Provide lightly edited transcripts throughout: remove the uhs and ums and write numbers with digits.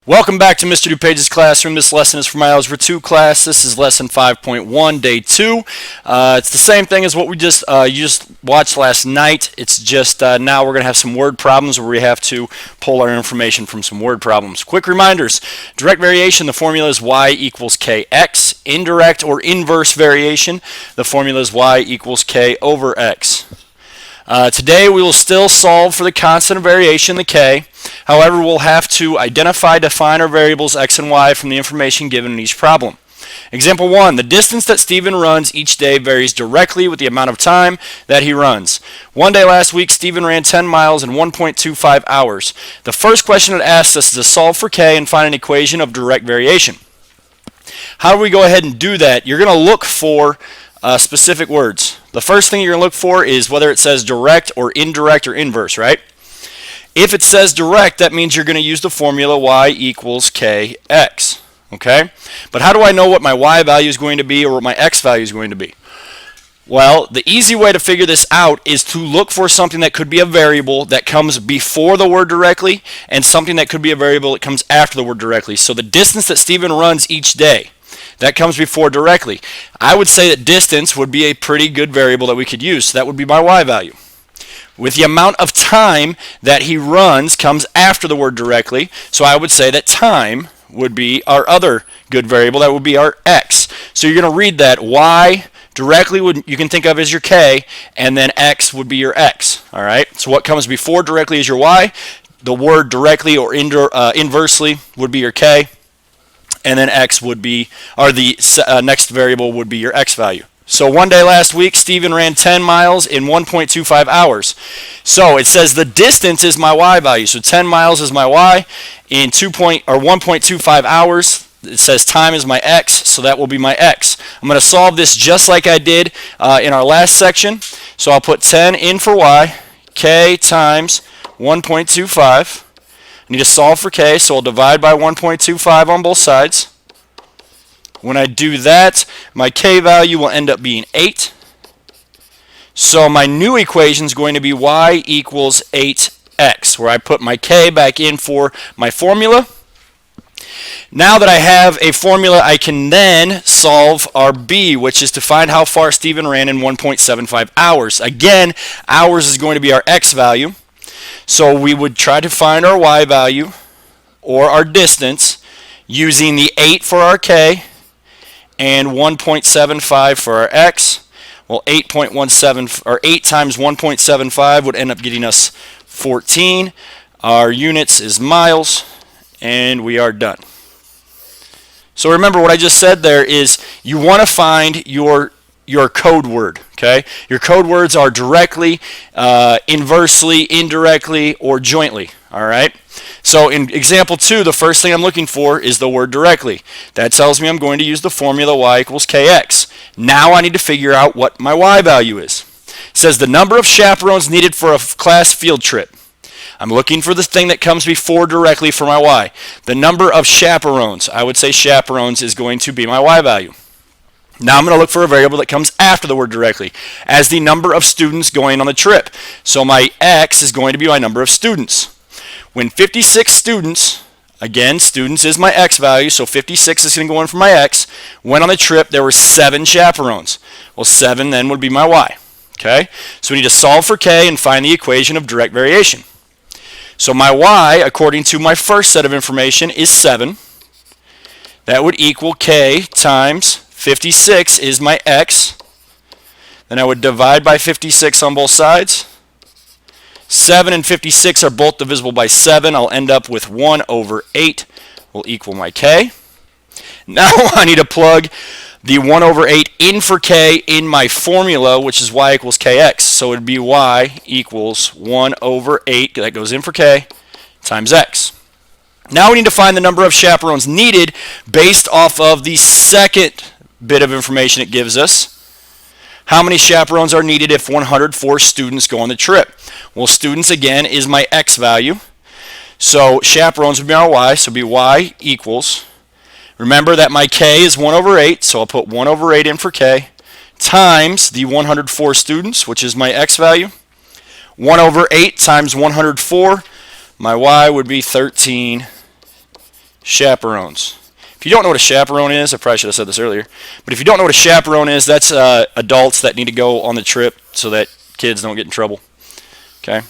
Welcome back to Mr. DuPage's classroom. This lesson is for my Algebra 2 class. This is lesson 5.1, day 2. It's the same thing as what you just watched last night. It's just now we're going to have some word problems where we have to pull our information from some word problems. Quick reminders. Direct variation, the formula is y equals kx. Indirect or inverse variation, the formula is y equals k over x. Today we will still solve for the constant of variation, the k. However, we'll have to define our variables x and y from the information given in each problem. Example 1. The distance that Stephen runs each day varies directly with the amount of time that he runs. One day last week, Stephen ran 10 miles in 1.25 hours. The first question it asks us is to solve for k and find an equation of direct variation. How do we go ahead and do that? You're going to look for specific words. The first thing you're going to look for is whether it says direct or indirect or inverse, right? If it says direct, that means you're going to use the formula y equals kx, okay? But how do I know what my y value is going to be or what my x value is going to be? Well, the easy way to figure this out is to look for something that could be a variable that comes before the word directly and something that could be a variable that comes after the word directly. So the distance that Stephen runs each day, that comes before directly. I would say that distance would be a pretty good variable that we could use. So that would be my y value. With the amount of time that he runs comes after the word directly. So I would say that time would be our other good variable. That would be our x. So you're going to read that y directly you can think of as your k, and then x would be your x. All right. So what comes before directly is your y. The word directly or inversely would be your k. And then x would be, or the next variable would be your x value. So one day last week, Stephen ran 10 miles in 1.25 hours. So it says the distance is my y value. So 10 miles is my y in 1.25 hours. It says time is my x, so that will be my x. I'm going to solve this just like I did in our last section. So I'll put 10 in for y, k times 1.25. I need to solve for k, so I'll divide by 1.25 on both sides. When I do that, my k value will end up being 8. So my new equation is going to be y equals 8x, where I put my k back in for my formula. Now that I have a formula, I can then solve our b, which is to find how far Stephen ran in 1.75 hours. Again, hours is going to be our x value. So we would try to find our y value or our distance using the 8 for our k and 1.75 for our x. Well, 8.17 or 8 times 1.75 would end up getting us 14. Our units is miles, and we are done. So remember what I just said there is you want to find your code word, okay? Your code words are directly, inversely, indirectly, or jointly, all right? So in example 2, the first thing I'm looking for is the word directly. That tells me I'm going to use the formula y equals kx. Now I need to figure out what my y value is. It says the number of chaperones needed for a class field trip. I'm looking for the thing that comes before directly for my y. The number of chaperones, I would say chaperones is going to be my y value. Now I'm going to look for a variable that comes after the word directly as the number of students going on the trip. So my x is going to be my number of students. When 56 students, again, students is my x value, so 56 is going to go in for my x, went on the trip, there were 7 chaperones. Well, 7 then would be my y. Okay? So we need to solve for k and find the equation of direct variation. So my y, according to my first set of information, is 7. That would equal k times 56 is my x. Then I would divide by 56 on both sides. 7 and 56 are both divisible by 7. I'll end up with 1 over 8 will equal my k. Now I need to plug the 1 over 8 in for k in my formula, which is y equals kx. So it would be y equals 1 over 8, that goes in for k, times x. Now we need to find the number of chaperones needed based off of the second bit of information it gives us. How many chaperones are needed if 104 students go on the trip? Well, students again is my x value. So chaperones would be our y, so it'd be y equals, remember that my k is 1 over 8, so I'll put 1 over 8 in for k, times the 104 students, which is my x value. 1 over 8 times 104, my y would be 13 chaperones. If you don't know what a chaperone is, I probably should have said this earlier, but if you don't know what a chaperone is, that's adults that need to go on the trip so that kids don't get in trouble. Okay.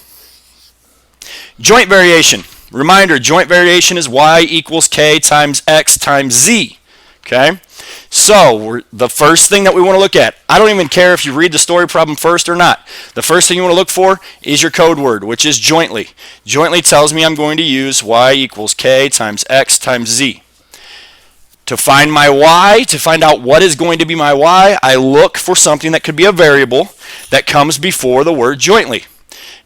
Joint variation. Reminder, joint variation is y equals k times x times z. Okay. So the first thing that we want to look at, I don't even care if you read the story problem first or not. The first thing you want to look for is your code word, which is jointly. Jointly tells me I'm going to use y equals k times x times z. To find my y, to find out what is going to be my y, I look for something that could be a variable that comes before the word jointly.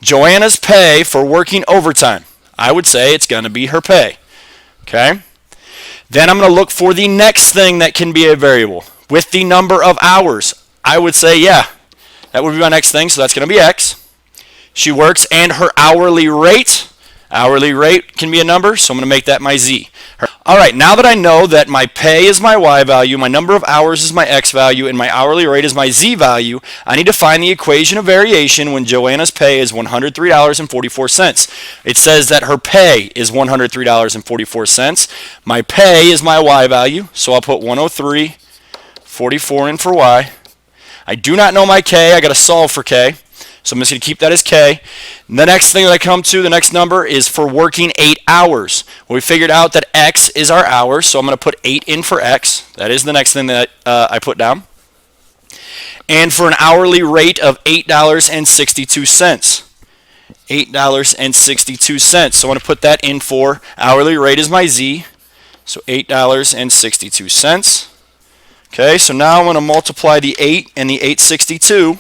Joanna's pay for working overtime. I would say it's going to be her pay. Okay? Then I'm going to look for the next thing that can be a variable with the number of hours. I would say, yeah, that would be my next thing, so that's going to be x. She works, and her hourly rate. Hourly rate can be a number, so I'm going to make that my z. All right, now that I know that my pay is my y value, my number of hours is my x value, and my hourly rate is my z value, I need to find the equation of variation when Joanna's pay is $103.44. It says that her pay is $103.44. My pay is my y value, so I'll put 103.44 in for y. I do not know my k. I got to solve for k. So I'm just going to keep that as k. And the next thing that I come to, the next number, is for working 8 hours. Well, we figured out that x is our hours, so I'm going to put 8 in for x. That is the next thing that I put down. And for an hourly rate of $8.62. $8.62. So I'm going to put that in for hourly rate is my z. So $8.62. Okay, so now I'm going to multiply the 8 and the 862.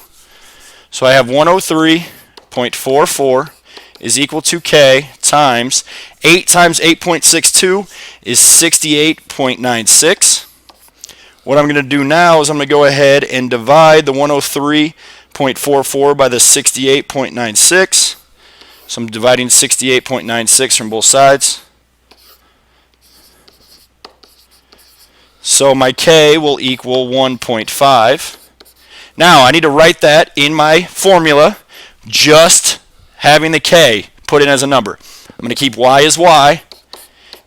So I have 103.44 is equal to k times 8 times 8.62 is 68.96. What I'm going to do now is I'm going to go ahead and divide the 103.44 by the 68.96. So I'm dividing 68.96 from both sides. So my k will equal 1.5. Now, I need to write that in my formula, just having the k put in as a number. I'm going to keep y as y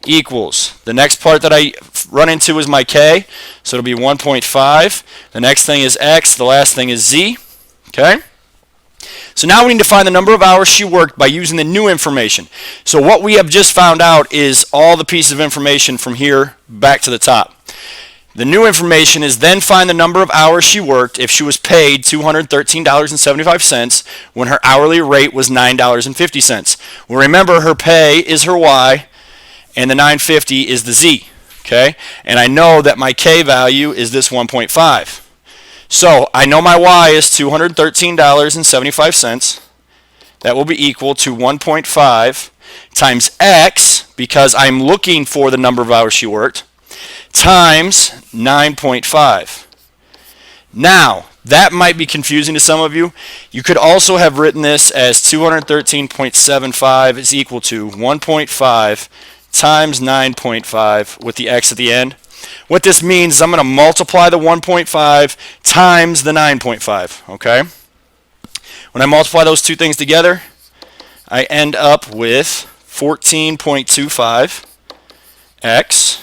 equals. The next part that I run into is my k, so it'll be 1.5. The next thing is x. The last thing is z. Okay? So now we need to find the number of hours she worked by using the new information. So what we have just found out is all the pieces of information from here back to the top. The new information is then find the number of hours she worked if she was paid $213.75 when her hourly rate was $9.50. Well, remember, her pay is her y, and the $9.50 is the z. Okay? And I know that my k value is this 1.5. So I know my y is $213.75. That will be equal to 1.5 times x, because I'm looking for the number of hours she worked, times 9.5. Now, that might be confusing to some of you. You could also have written this as 213.75 is equal to 1.5 times 9.5 with the x at the end. What this means is I'm going to multiply the 1.5 times the 9.5, okay? When I multiply those two things together, I end up with 14.25 x.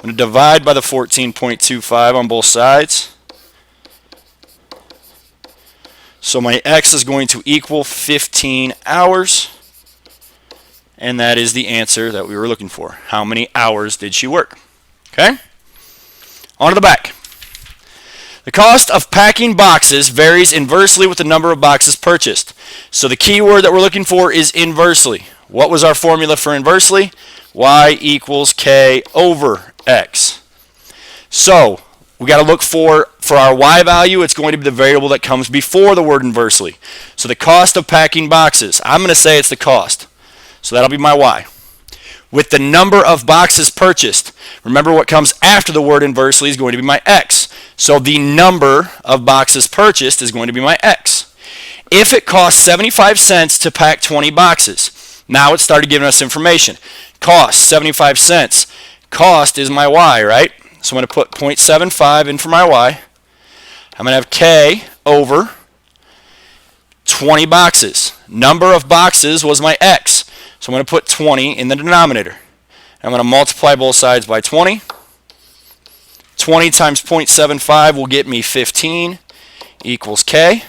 I'm going to divide by the 14.25 on both sides. So my x is going to equal 15 hours. And that is the answer that we were looking for. How many hours did she work? Okay? On to the back. The cost of packing boxes varies inversely with the number of boxes purchased. So the key word that we're looking for is inversely. What was our formula for inversely? Y equals k over x. So we got to look for our y value, it's going to be the variable that comes before the word inversely. So the cost of packing boxes, I'm going to say it's the cost. So that'll be my y. With the number of boxes purchased, remember what comes after the word inversely is going to be my x. So the number of boxes purchased is going to be my x. If it costs 75 cents to pack 20 boxes, now it started giving us information. Cost, 75 cents. Cost is my y, right? So I'm going to put 0.75 in for my y. I'm going to have k over 20 boxes. Number of boxes was my x. So I'm going to put 20 in the denominator. I'm going to multiply both sides by 20. 20 times 0.75 will get me 15 equals K.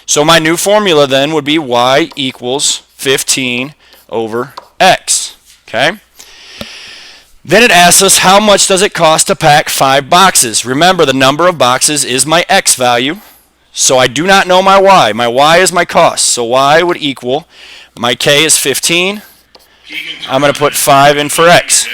So my new formula then would be Y equals 15 over X. Okay? Then it asks us how much does it cost to pack 5 boxes. Remember, the number of boxes is my X value. So I do not know my Y. My Y is my cost. So Y would equal, my K is 15. I'm going to put 5 in for X.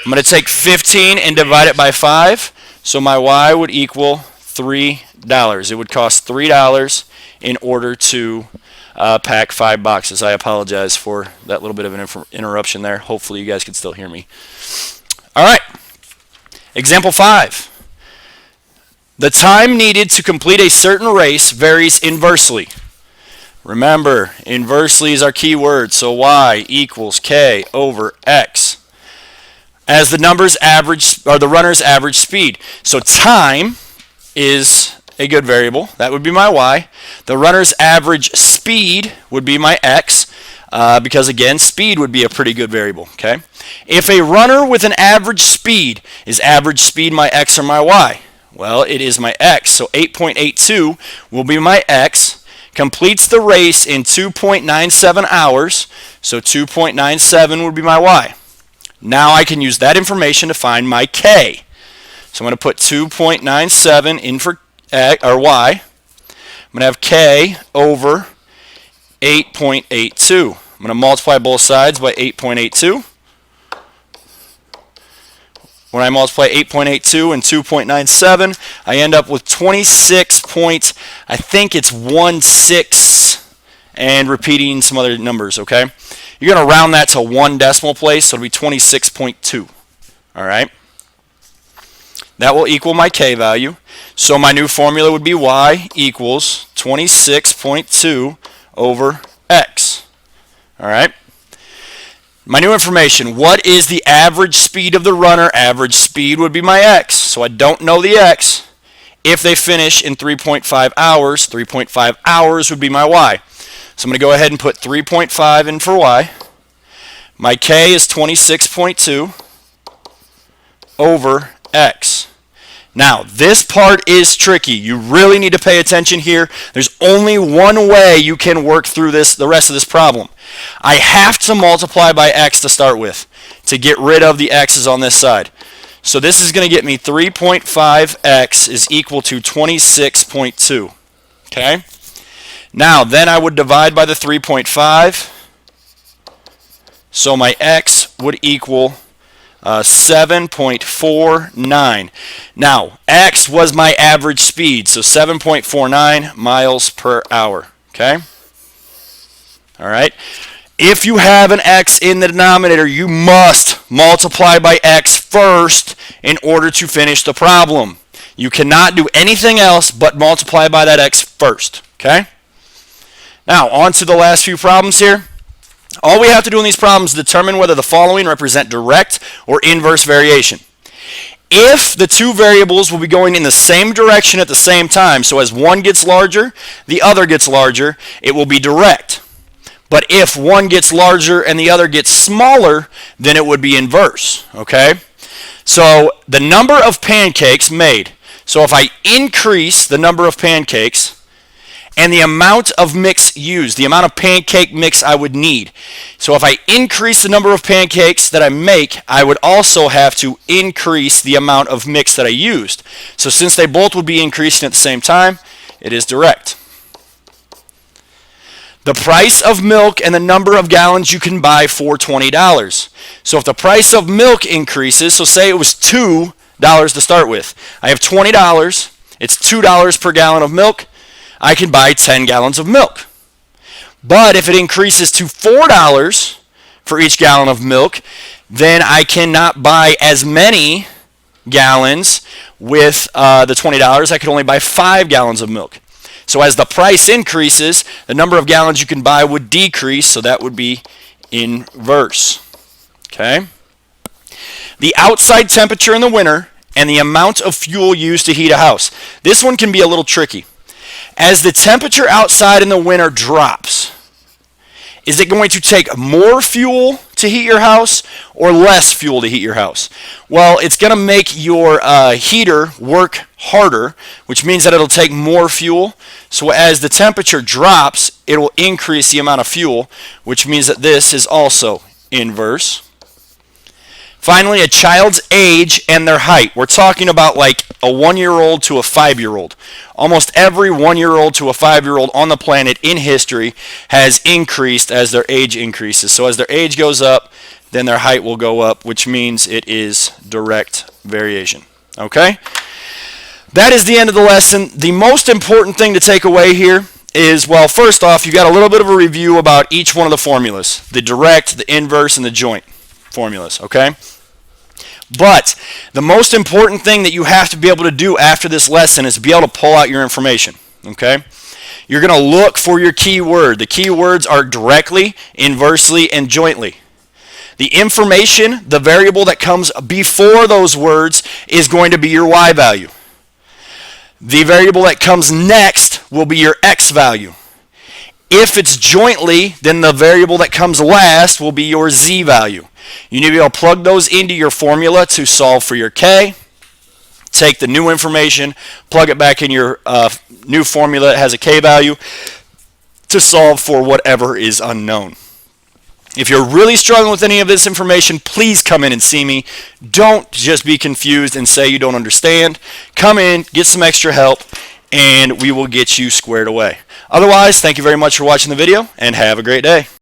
I'm going to take 15 and divide it by 5. So my Y would equal $3. It would cost $3 in order to pack 5 boxes. I apologize for that little bit of an interruption there. Hopefully you guys can still hear me. All right. Example 5. The time needed to complete a certain race varies inversely. Remember, inversely is our key word. So Y equals K over X. As the numbers average, or the runner's average speed. So time is a good variable. That would be my Y. The runner's average speed would be my X, because again, speed would be a pretty good variable. Okay. If a runner with an average speed, is average speed my X or my Y? Well, it is my X. So 8.82 will be my X. Completes the race in 2.97 hours. So 2.97 would be my Y. Now I can use that information to find my K. So I'm going to put 2.97 in for X, or Y. I'm going to have K over 8.82. I'm going to multiply both sides by 8.82. When I multiply 8.82 and 2.97, I end up with 26 point, I think it's 16, and repeating some other numbers, okay? You're going to round that to 1 decimal place, so it'll be 26.2. All right? That will equal my K value. So my new formula would be Y equals 26.2 over X. All right? My new information, what is the average speed of the runner? Average speed would be my X. So I don't know the X. If they finish in 3.5 hours, 3.5 hours would be my Y. So I'm going to go ahead and put 3.5 in for Y. My K is 26.2 over X. Now, this part is tricky. You really need to pay attention here. There's only one way you can work through this, the rest of this problem. I have to multiply by X to start with to get rid of the X's on this side. So this is going to get me 3.5X is equal to 26.2. Okay? Now, then I would divide by the 3.5. So my X would equal 7.49. Now, X was my average speed, so 7.49 miles per hour. Okay? All right? If you have an X in the denominator, you must multiply by X first in order to finish the problem. You cannot do anything else but multiply by that X first. Okay? Now, on to the last few problems here. All we have to do in these problems is determine whether the following represent direct or inverse variation. If the two variables will be going in the same direction at the same time, so as one gets larger, the other gets larger, it will be direct. But if one gets larger and the other gets smaller, then it would be inverse. Okay? So the number of pancakes made. So if I increase the number of pancakes, and the amount of mix used, the amount of pancake mix I would need. So if I increase the number of pancakes that I make, I would also have to increase the amount of mix that I used. So since they both would be increasing at the same time, it is direct. The price of milk and the number of gallons you can buy for $20. So if the price of milk increases, so say it was $2 to start with. I have $20. It's $2 per gallon of milk. I can buy 10 gallons of milk. But if it increases to $4 for each gallon of milk, then I cannot buy as many gallons with the $20. I could only buy 5 gallons of milk. So as the price increases, the number of gallons you can buy would decrease, so that would be inverse. Okay? The outside temperature in the winter and the amount of fuel used to heat a house. This one can be a little tricky. As the temperature outside in the winter drops, is it going to take more fuel to heat your house or less fuel to heat your house? Well, it's going to make your heater work harder, which means that it'll take more fuel. So as the temperature drops, it will increase the amount of fuel, which means that this is also inverse. Finally, a child's age and their height. We're talking about like a 1-year-old to a 5-year-old. Almost every 1-year-old to a 5-year-old on the planet in history has increased as their age increases. So as their age goes up, then their height will go up, which means it is direct variation. Okay? That is the end of the lesson. The most important thing to take away here is, well, first off, you got a little bit of a review about each one of the formulas. The direct, the inverse, and the joint formulas, okay? But the most important thing that you have to be able to do after this lesson is be able to pull out your information, okay? You're going to look for your key word. The key words are directly, inversely, and jointly. The information, the variable that comes before those words, is going to be your y value. The variable that comes next will be your x value. If it's jointly, then the variable that comes last will be your z value. You need to be able to plug those into your formula to solve for your k. Take the new information, plug it back in your new formula that has a k value to solve for whatever is unknown. If you're really struggling with any of this information, please come in and see me. Don't just be confused and say you don't understand. Come in, get some extra help, and we will get you squared away. Otherwise, thank you very much for watching the video, and have a great day.